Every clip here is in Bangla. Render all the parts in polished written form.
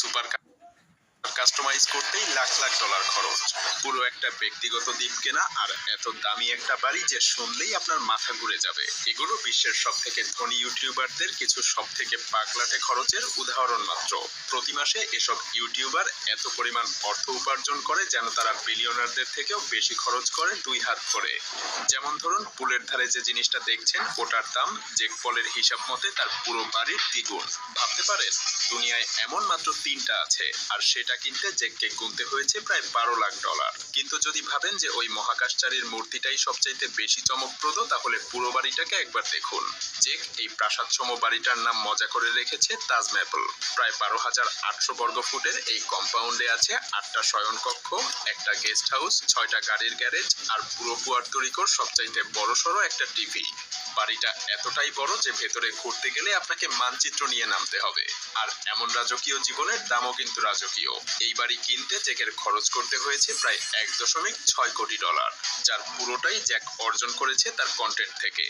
সুপার কাস্টমাইজ করতেই লাখ লাখ ডলার খরচ, পুরো একটা ব্যক্তিগত দ্বীপ কেনা, আর এত দামি একটা বাড়ি যে শুনলেই আপনার মাথা ঘুরে যাবে। এগুলো বিশ্বের সব থেকে ধনী ইউটিউবারদের কিছু সব থেকে পাগলাটে খরচের উদাহরণ মাত্র। প্রতি মাসে এসব ইউটিউবার এত পরিমাণ অর্থ উপার্জন করে যেন তারা বিলিয়নারদের থেকেও বেশি খরচ করে দুই হাত করে। যেমন ধরুন, পুলের ধারে যে জিনিসটা দেখছেন ওটার দাম জেক পলের হিসাব মতে তার পুরো বাড়ির দ্বিগুণ। ভাবতে পারেন, দুনিয়ায় এমন মাত্র 3টা আছে, আর সেটা কিনতে জেককে গুনতে হয়েছে প্রায় 12 লাখ ডলার। কিন্তু যদি ভাবেন যে ওই মহাকাশচারীর মূর্তিটাই সবচাইতে বেশি চমকপ্রদ, তাহলে পুরো বাড়িটাকে একবার দেখুন। জেক এই প্রাসাদসম বাড়িটার নাম মজা করে রেখেছে তাজ ম্যাপল। প্রায় 12,800 বর্গ ফুটের এই কম্পাউন্ডে আছে 8টা শয়নকক্ষ, একটা গেস্ট হাউস, 6টা গাড়ির গ্যারেজ, আর পুরো পুয়ার্তো রিকোর সবচাইতে বড়সড় একটা টিভি। বাড়িটা এতটাই বড় যে ভেতরে ঘুরতে গেলে আপনাকে মানচিত্র নিয়ে নামতে হবে। আর এমন রাজকীয় জীবনের দামও কিন্তু রাজকীয়। এই বাড়ি কিনতে জেকের খরচ করতে হয়েছে প্রায় 1.6 কোটি ডলার, যার পুরোটাই জ্যাক অর্জন করেছে তার কন্টেন্ট থেকে।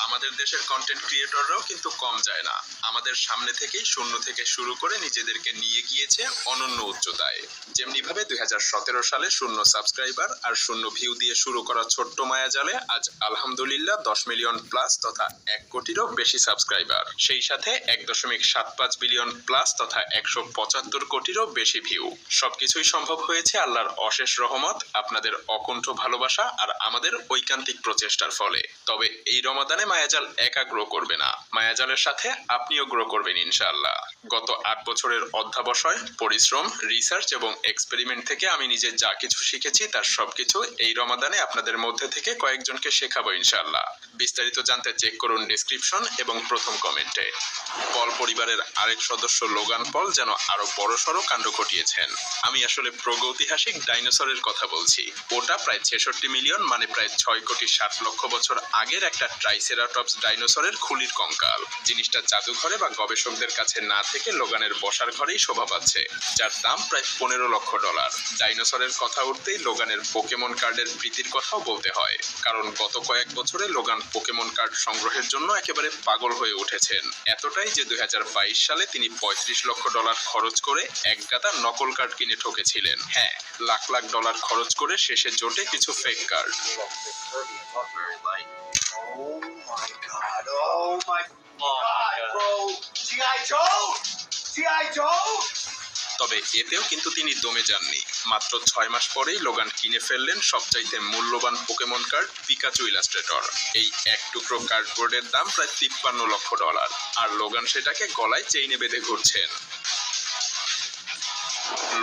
আমাদের দেশের কন্টেন্ট ক্রিয়েটররাও কিন্তু কম যায় না। আমাদের সামনে থেকেই শূন্য থেকে শুরু করে নিজেদেরকে নিয়ে গিয়েছে অনন্য উচ্চতায়। যেমনি ভাবে 2017 সালে 0 সাবস্ক্রাইবার আর 0 ভিউ দিয়ে শুরু করা ছোট্ট মায়াজালে আজ আলহামদুলিল্লাহ 10 মিলিয়ন প্লাস তথা 1 কোটিরও বেশি সাবস্ক্রাইবার, সেই সাথে 1.75 বিলিয়ন প্লাস তথা 175 কোটিরও বেশি ভিউ। সবকিছুই সম্ভব হয়েছে আল্লাহর অশেষ রহমত, আপনাদের অকুণ্ঠ ভালোবাসা আর আমাদের ঐকান্তিক প্রচেষ্টার ফলে। তবে এই রমাদানে মায়াজাল একা গ্রো করবে না, মায়াজালের সাথে আপনিও গ্রো করবেন ইনশাআল্লাহ। গত 8 বছরের অধ্যাবসায়, পরিশ্রম, রিসার্চ এবং এক্সপেরিমেন্ট থেকে আমি নিজে যা কিছু শিখেছি তার সবকিছু এই রমাদানে আপনাদের মধ্যে থেকে কয়েকজনকে শেখাবো ইনশাআল্লাহ। বিস্তারিত জানতে চেক করুন ডেসক্রিপশন এবং প্রথম কমেন্টে। পল পরিবারের আরেক সদস্য লোগান পল যেন আরো বড়সড় কাণ্ড ঘটিয়েছেন। আমি আসলে প্রাগৈতিহাসিক ডাইনোসরের কথা বলছি। ওটা প্রায় 66 মিলিয়ন, মানে প্রায় 6 কোটি 60 লক্ষ বছর আগের একটা ট্রাইসেরাটপস ডাইনোসরের খুলির কঙ্কাল। জিনিসটা জাদুঘরে বা গবেষকদের কাছে না থেকে লোগানের বসার ঘরেই শোভা পাচ্ছে, যার দাম প্রায় 15 লক্ষ ডলার। ডাইনোসরের কথা উঠতেই লোগানের পোকেমন কার্ডের প্রীতির কথাও বলতে হয়, কারণ গত কয়েক বছরে লোগান পোকেমন কার্ড সংগ্রহের জন্য একেবারে পাগল হয়ে উঠেছেন। এতটাই যে 2022 সালে তিনি 35 লক্ষ ডলার খরচ করে এক গাদা নকল কার্ড কিনে ঠকেছিলেন। হ্যাঁ, লাখ লাখ ডলার খরচ করে শেষে জোটে কিছু ফেক কার্ড। তবে এতেও কিন্তু তিনি দমে যাননি। মাত্র 6 মাস পরেই লোগান কিনে ফেললেন সবচাইতে মূল্যবান পোকেমন কার্ড পিকাচু ইলাস্ট্রেটর। এই এক টুকরো কার্ডবোর্ডের দাম প্রায় 53 লক্ষ ডলার, আর লোগান সেটাকে গলায় চেইনে বেঁধে ঘুরছেন।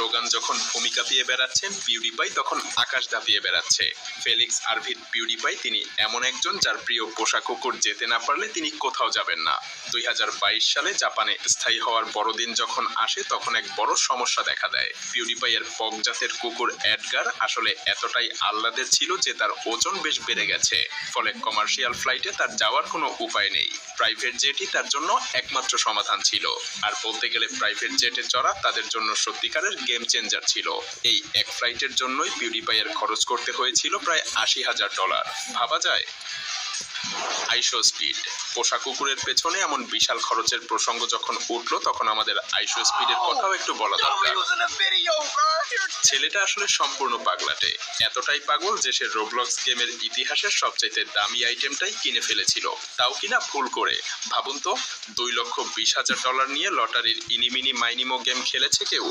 লোগান যখন ভূমি কাঁপিয়ে বেড়াচ্ছেন, পিউডিপাই তখন আকাশ দাপিয়ে বেড়াচ্ছে। ফেলিক্স আরভিড পিউডিপাই তিনি এমন একজন যার প্রিয় পোষা কুকুর যেতে না পারলে তিনি কোথাও যাবেন না। 2022 সালে জাপানে স্থায়ী হওয়ার বড়দিন যখন আসে তখন এক বড় সমস্যা দেখা দেয়। পিউডিপাইয়ের পগ জাতের কুকুর এডগার আসলে এতটাই আহ্লাদের ছিল যে তার ওজন বেশ বেড়ে গেছে, ফলে কমার্শিয়াল ফ্লাইটে তার যাওয়ার কোনো উপায় নেই। প্রাইভেট জেটই তার জন্য একমাত্র সমাধান ছিল, আর বলতে গেলে প্রাইভেট জেটে চড়া তাদের জন্য সত্যিকারের গেম চেঞ্জার ছিল। এই এক ফ্লাইটের জন্যই পিউডিপাইয়ের খরচ করতে হয়েছিল প্রায় 80,000 ডলার। ভাবা যায়? আইশো স্পিড পোষা কুকুরের পেছনে এমন বিশাল খরচের প্রসঙ্গ যখন উঠলো, তখন আমাদের আইশো স্পিডের কথাও একটু বলা দরকার। ছেলেটা আসলে সম্পূর্ণ পাগলাটে, এতটাই পাগল যে সে রোবলক্স গেমের ইতিহাসের সবচাইতে দামি আইটেমটাই কিনে ফেলেছিল, তাও কিনা ভুল করে। ভাবুন তো, 2,20,000 ডলার নিয়ে লটারির ইনিমিনি মাইনিমো গেম খেলেছে কেউ?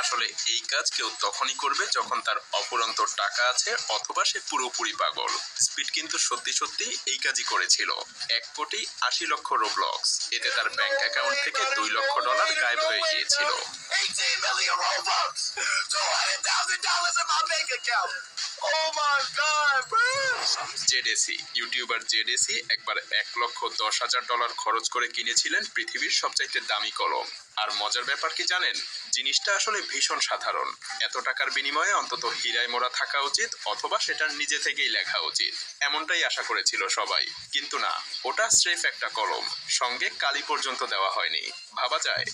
আসলে এই কাজ কেউ তখনই করবে যখন তার অফুরন্ত টাকা আছে অথবা সে পুরোপুরি পাগল। স্পিড কিন্তু সত্যি সত্যি এই কাজই করেছিল। 1,80,00,000 রোবলক্স, এতে তার ব্যাংক অ্যাকাউন্ট থেকে 2 লক্ষ ডলার গায়েব হয়ে গিয়েছিল। জেডেসি ইউটিউবার জেডেসি একবার 1,10,000 ডলার খরচ করে কিনেছিলেন পৃথিবীর সবচাইতে দামি কলম। আর মজার ব্যাপার কি জানেন? জিনিসটা আসলে ভীষণ সাধারণ। এত টাকার বিনিময়ে অন্তত হীরায় মোড়া থাকা উচিত, অথবা সেটার নিজে থেকেই লেখা উচিত, এমনটাই আশা করেছিল সবাই। কিন্তু না, ওটা স্রেফ একটা কলম, সঙ্গে কালি পর্যন্ত দেওয়া হয়নি। ভাবা যায়?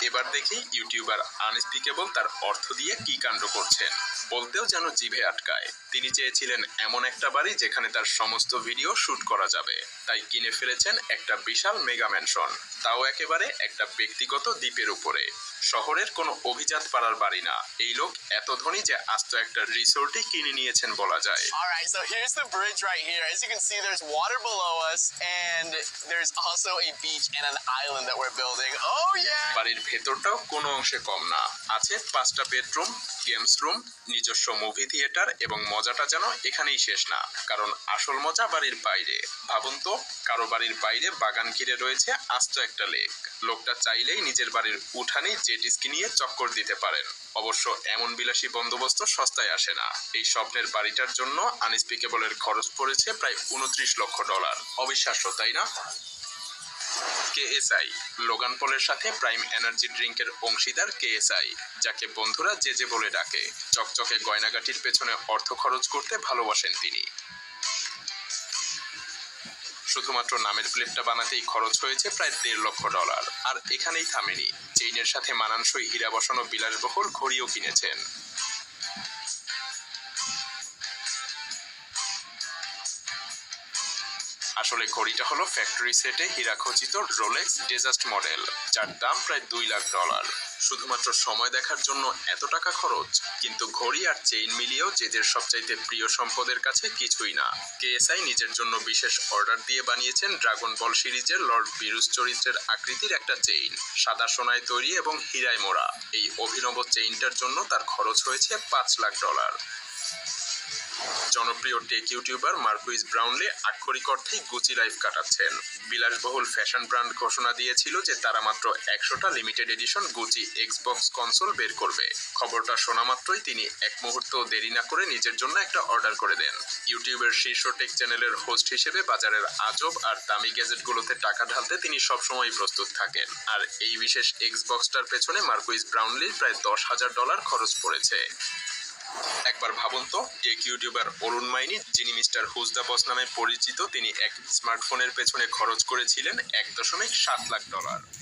এবার দেখি ইউটিউবার আনস্পিকেবল তার অর্থ দিয়ে কি কাণ্ড করছেন। বলতেও যেন জিভে আটকায়। তিনি চেয়েছিলেন এমন একটা বাড়ি যেখানে তার সমস্ত ভিডিও শুট করা যাবে, তাই কিনে ফেলেছেন একটা বিশাল মেগা ম্যানশন, তাও একেবারে একটা ব্যক্তিগত দ্বীপের উপরে। শহরের কোনো অভিজাত পাড়ার বাড়ি না, এই লোক এত ধনী যে আস্ত একটা রিসোর্টই কিনে নিয়েছেন বলা যায়। Alright, so here's the bridge right here. As you can see, there's water below us, and there's also a beach and an island that we're building. Oh yeah! বাড়ির ভেতরটাও কোনো অংশে কম না, আছে 5টা বেডরুম, গেমস রুম, নিজস্ব মুভি থিয়েটার এবং মজাটা যেন এখানেই শেষ না, কারণ আসল মজা বাড়ির বাইরে। ভাবুন তো, কারো বাড়ির বাইরে বাগান ঘিরে রয়েছে আস্ত একটা লেক। লোকটা চাইলেই নিজের বাড়ির উঠানে জেট স্কি নিয়ে চক্কর দিতে পারেন। অবশ্য এমন বিলাসী বন্দোবস্ত সস্তায় আসে না। এই স্বপ্নের বাড়িটার জন্য আনস্পিকেবলের খরচ পড়েছে প্রায় $29 লক্ষ। অবিশ্বাস্য, তাই না? কেএসআই, লোগান পলের সাথে প্রাইম এনার্জি ড্রিঙ্কের অংশীদার কেএসআই, যাকে বন্ধুরা জেজে বলে ডাকে। চকচকে গয়নাগাটির পেছনে অর্থ খরচ করতে ভালোবাসেন তিনি। শুধুমাত্র নামের প্লেটটা বানাতেই খরচ হয়েছে প্রায় $1.5 লক্ষ। আর এখানেই থামেনি, চেইনের সাথে মানানসই হীরা বসানো বিলাসবহুল ঘড়িও কিনেছেন। আসলে ঘড়িটা হলো ফ্যাক্টরি সেটে হীরা খচিত রোলেক্স ডেজাস্ট মডেল, যার দাম প্রায় $2 লাখ। শুধুমাত্র সময় দেখার জন্য এত টাকা খরচ, কিন্তু ঘড়ি আর চেইন মিলিয়েও জেজের সবচাইতে প্রিয় সম্পদের কাছে কিছুই না। কেএসআই নিজের জন্য বিশেষ অর্ডার দিয়ে বানিয়েছেন ড্রাগন বল সিরিজের লর্ড বিরুস চরিত্রের আকৃতির একটা চেইন, সাদা সোনায় তৈরি এবং হীরায় মোড়া। এই অভিনব চেইনটার জন্য তার খরচ হয়েছে $5 লাখ। জনপ্রিয় টেক ইউটিউবার মার্কুইস ব্রাউনলে আক্ষরিক অর্থেই গুচি লাইফ কাটাচ্ছেন। বিলাসবহুল ফ্যাশন ব্র্যান্ড ঘোষণা দিয়েছিল যে তারা মাত্র 100টা limited edition Gucci Xbox console বের করবে। খবরটা শোনা মাত্রই তিনি এক মুহূর্ত দেরি না করে নিজের জন্য একটা অর্ডার করে দেন। ইউটিউবের শীর্ষ টেক চ্যানেলের হোস্ট হিসেবে বাজারের আজব আর দামি গ্যাজেটগুলোতে টাকা ঢালতে তিনি সবসময় প্রস্তুত থাকেন। আর এই বিশেষ এক্সবক্সটার পেছনে মার্কুইস ব্রাউনলির প্রায় $10,000 খরচ পড়েছে। একবার ভাবুন তো, টেক ইউটিউবার অরুণ মাইনি, যিনি মিস্টার হুজ দ্য বস নামে পরিচিত, তিনি এক স্মার্টফোনের পেছনে খরচ করেছিলেন $1.7 লাখ।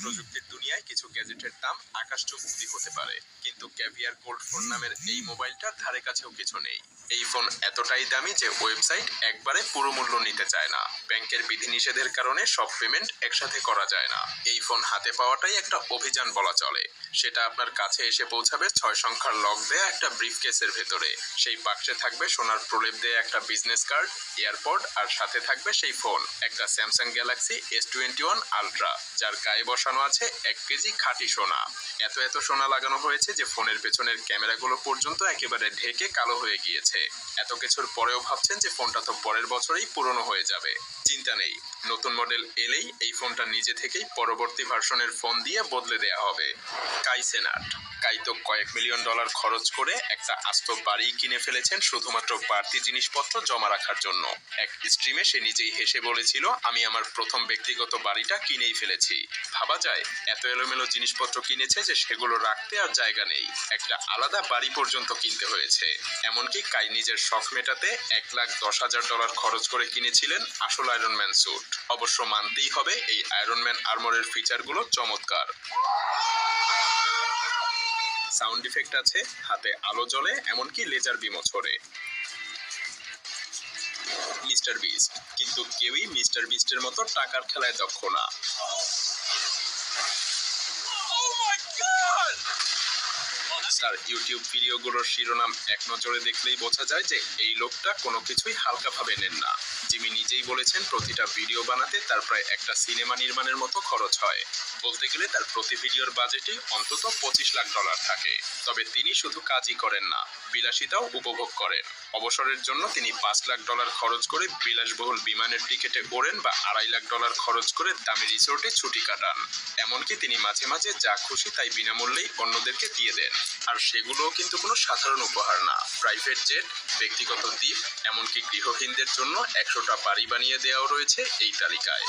প্রযুক্তির দুনিয়ায় কিছু গ্যাজেটের দাম আকাশচুম্বী হতে পারে, কিন্তু ক্যাভিয়ার গোল্ড ফোন নামের এই মোবাইলটার ধারে কাছেও কিছু নেই। এই ফোন এতটাই দামি যে ওয়েবসাইট একবারে পুরো মূল্য নিতে চায় না। ব্যাংকের বিধিনিষেধের কারণে সব পেমেন্ট একসাথে করা যায় না। এই ফোন হাতে পাওয়াটাই একটা অভিযান বলা চলে। সেটা আপনার কাছে এসে পৌঁছাবে 6 সংখ্যার লক দেয়া একটা ব্রিফকেসের ভেতরে। সেই বাক্সে থাকবে সোনার প্রলেপ দেয়া একটা বিজনেস কার্ড, এয়ারপড, আর সাথে থাকবে সেই ফোন, একটা স্যামসাং গ্যালাক্সি S21 আলট্রা, যার গায়ে বসানো আছে 1 কেজি খাঁটি সোনা। এত সোনা লাগানো হয়েছে যে ফোনের পেছনের ক্যামেরাগুলো পর্যন্ত একেবারে ঢেকে কালো হয়ে গিয়েছে। এত কিছুর পরেও ভাবছেন যে ফোনটা তো পরের বছরেই পুরনো হয়ে যাবে। চিন্তা নেই, নতুন মডেল এলেই এই ফোনটা নিজে থেকেই পরবর্তী ভার্সনের ফোন দিয়ে বদলে দেয়া হবে। কাই সেনাট, কাই তো কয়েক $1 মিলিয়ন খরচ করে একটা আস্ত বাড়ি কিনে ফেলেছেন শুধুমাত্র বাড়তি জিনিসপত্র জমা রাখার জন্য। এক স্ট্রিমে সে নিজেই হেসে বলেছিল, আমি আমার প্রথম ব্যক্তিগত বাড়িটা কিনেই ফেলেছি। ভাবা যায়, এত এলোমেলো জিনিসপত্র কিনেছে যে সেগুলো রাখতে আর জায়গা নেই। একটা আলাদা বাড়ি পর্যন্ত কিনতে হয়েছে। এমনকি কাই নিজের শখ মেটাতে $1,10,000 খরচ করে কিনেছিলেন আসল আয়রন ম্যান স্যুট। অবশ্য মানতেই হবে, এই আয়রন ম্যান আর্মরের ফিচারগুলো চমৎকার। সাউন্ড ইফেক্ট আছে, হাতে আলো জ্বলে, এমনকি লেজার বিমও ছড়ে। মিস্টার বিস্ট, কিন্তু কেউই মিস্টার বিস্টের মতো টাকার খেলায় দক্ষ না। তার ইউটিউব ভিডিওগুলোর শিরোনাম এক নজরে দেখলেই বোঝা যায় যে এই লোকটা কোনো কিছুই হালকাভাবে নেন না। জিমি নিজেই বলেছেন, প্রতিটা ভিডিও বানাতে তার প্রায় একটা সিনেমা নির্মাণের মতো খরচ হয়। বলতে গেলে তার প্রতি ভিডিওর বাজেটই অন্তত $25 লাখ থাকে। তবে তিনি শুধু কাজই করেন না, বিলাসিতাও উপভোগ করেন। অবসরের জন্য তিনি $5 লাখ খরচ করে বিলাসবহুল বিমানের টিকেটে ওড়েন বা $2.5 লাখ খরচ করে দামি রিসোর্টে ছুটি কাটান। এমনকি তিনি মাঝে মাঝে যা খুশি তাই বিনামূল্যেই অন্যদেরকে দিয়ে দেন। আর সেগুলোও কিন্তু কোনো সাধারণ উপহার না। প্রাইভেট জেট, ব্যক্তিগত দ্বীপ, এমনকি গৃহহীনদের জন্য 100টা বাড়ি বানিয়ে দেওয়াও রয়েছে এই তালিকায়।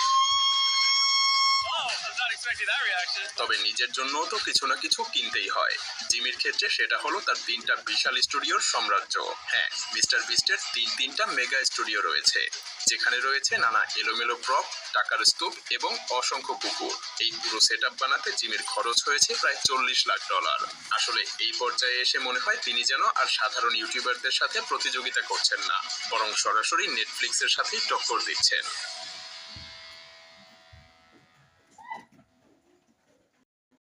তবে নিজের জন্যও তো কিছু না কিছু কিনতেই হয়। জিমির ক্ষেত্রে সেটা হলো তার 3টা বিশাল স্টুডিওর সাম্রাজ্য। হ্যাঁ, মিস্টার বিস্টের 3টা মেগা স্টুডিও রয়েছে। যেখানে রয়েছে নানা এলোমেলো প্রপ, টাকার স্তূপ এবং অসংখ্য পুকুর। এই পুরো সেটআপ বানাতে জিমের খরচ হয়েছে প্রায় $40 লাখ। আসলে এই পর্যায়ে এসে মনে হয় তিনি যেন আর সাধারণ ইউটিউবারদের সাথে প্রতিযোগিতা করছেন না, বরং সরাসরি নেটফ্লিক্সের সাথেই টক্কর দিচ্ছেন।